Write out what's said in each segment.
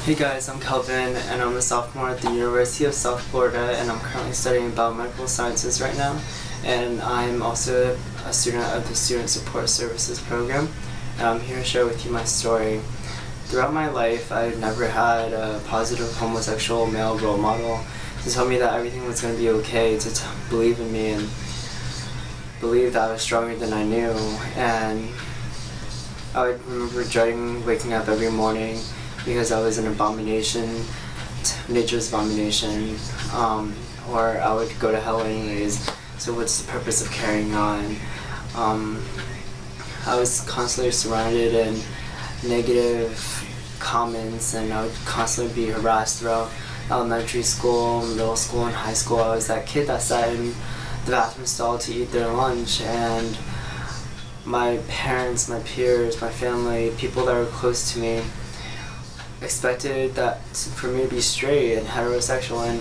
Hey guys, I'm Kelvin and I'm a sophomore at the University of South Florida, and I'm currently studying biomedical sciences right now, and I'm also a student of the Student Support Services program, and I'm here to share with you my story. Throughout my life, I've never had a positive homosexual male role model to tell me that everything was going to be okay, to believe in me and believe that I was stronger than I knew. And I would remember dreading waking up every morning because I was an abomination, nature's abomination, or I would go to hell anyways, so what's the purpose of carrying on? I was constantly surrounded in negative comments, and I would constantly be harassed throughout elementary school, middle school, and high school. I was that kid that sat in the bathroom stall to eat their lunch, and my parents, my peers, my family, people that were close to me expected that for me to be straight and heterosexual, and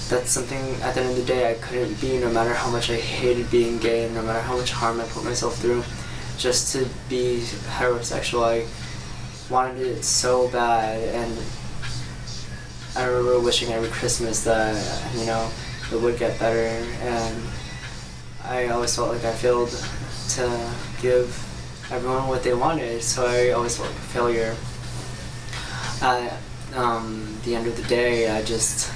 that's something at the end of the day I couldn't be, no matter how much I hated being gay and no matter how much harm I put myself through just to be heterosexual. I wanted it so bad, and I remember wishing every Christmas that, it would get better, and I always felt like I failed to give everyone what they wanted, so I always felt like a failure. At the end of the day, I just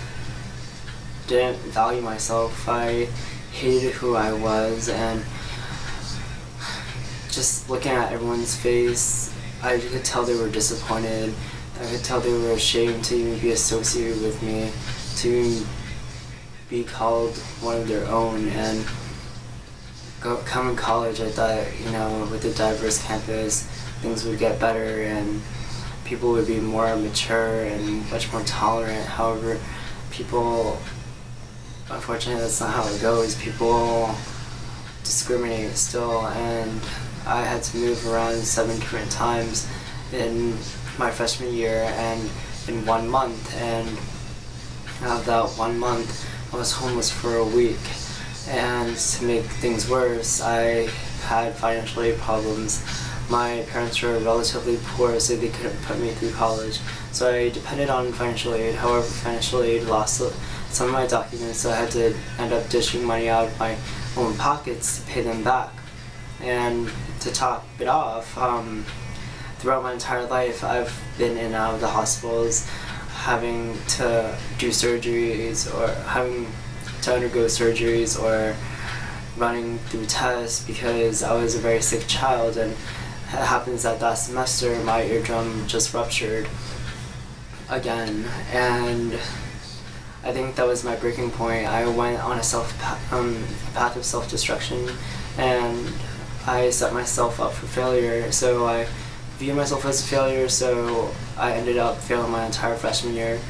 didn't value myself. I hated who I was, and just looking at everyone's face, I could tell they were disappointed. I could tell they were ashamed to even be associated with me, to even be called one of their own. And coming to college, I thought, with a diverse campus, things would get better and people would be more mature and much more tolerant. However, unfortunately, that's not how it goes. People discriminate still, and I had to move around 7 different times in my freshman year and in 1 month, and out of that 1 month, I was homeless for a week. And to make things worse, I had financial aid problems. My parents were relatively poor, so they couldn't put me through college. So I depended on financial aid. However, financial aid lost some of my documents, so I had to end up dishing money out of my own pockets to pay them back. And to top it off, throughout my entire life, I've been in and out of the hospitals, having to do surgeries, or having to undergo surgeries, or running through tests because I was a very sick child. And it happens that semester my eardrum just ruptured again, and I think that was my breaking point. I went on a path of self-destruction, and I set myself up for failure. So I view myself as a failure, so I ended up failing my entire freshman year.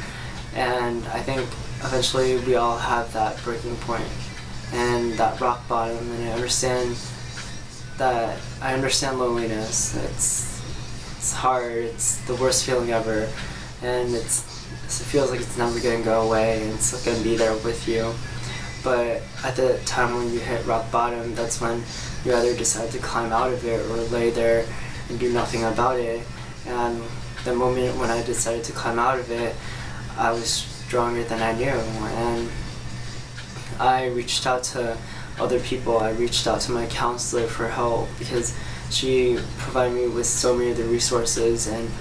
And I think eventually we all have that breaking point and that rock bottom, and I understand loneliness. It's hard, it's the worst feeling ever, and it feels like it's never gonna go away, and it's gonna be there with you. But at the time when you hit rock bottom, that's when you either decide to climb out of it or lay there and do nothing about it. And the moment when I decided to climb out of it, I was stronger than I knew, and I reached out to other people. I reached out to my counselor for help because she provided me with so many of the resources, and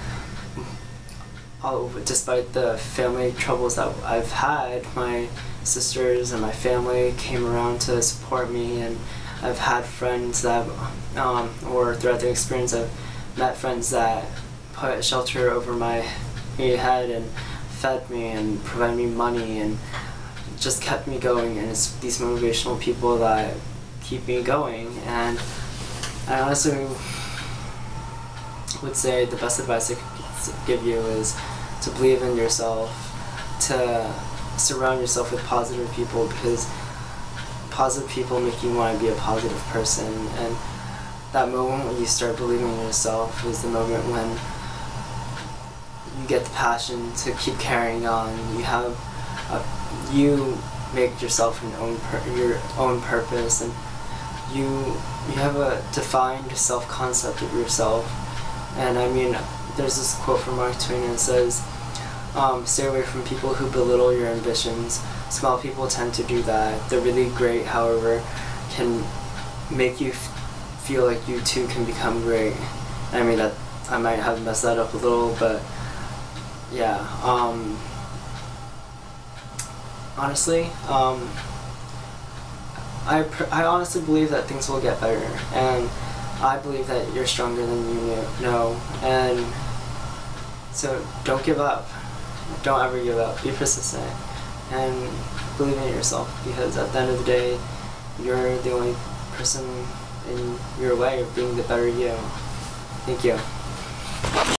despite the family troubles that I've had, my sisters and my family came around to support me, and I've had friends that, or throughout the experience, I've met friends that put shelter over my head and fed me and provided me money and just kept me going, and it's these motivational people that keep me going. And I honestly would say the best advice I could give you is to believe in yourself, to surround yourself with positive people, because positive people make you want to be a positive person. And that moment when you start believing in yourself is the moment when you get the passion to keep carrying on. You make yourself your own purpose, and you have a defined self-concept of yourself. And I mean, there's this quote from Mark Twain that says, Stay away from people who belittle your ambitions. Small people tend to do that. They're really great, however, can make you feel like you too can become great. I mean, that I might have messed that up a little, but yeah. Honestly, I honestly believe that things will get better, and I believe that you're stronger than you know, and so don't give up. Don't ever give up. Be persistent, and believe in yourself, because at the end of the day, you're the only person in your way of being the better you. Thank you.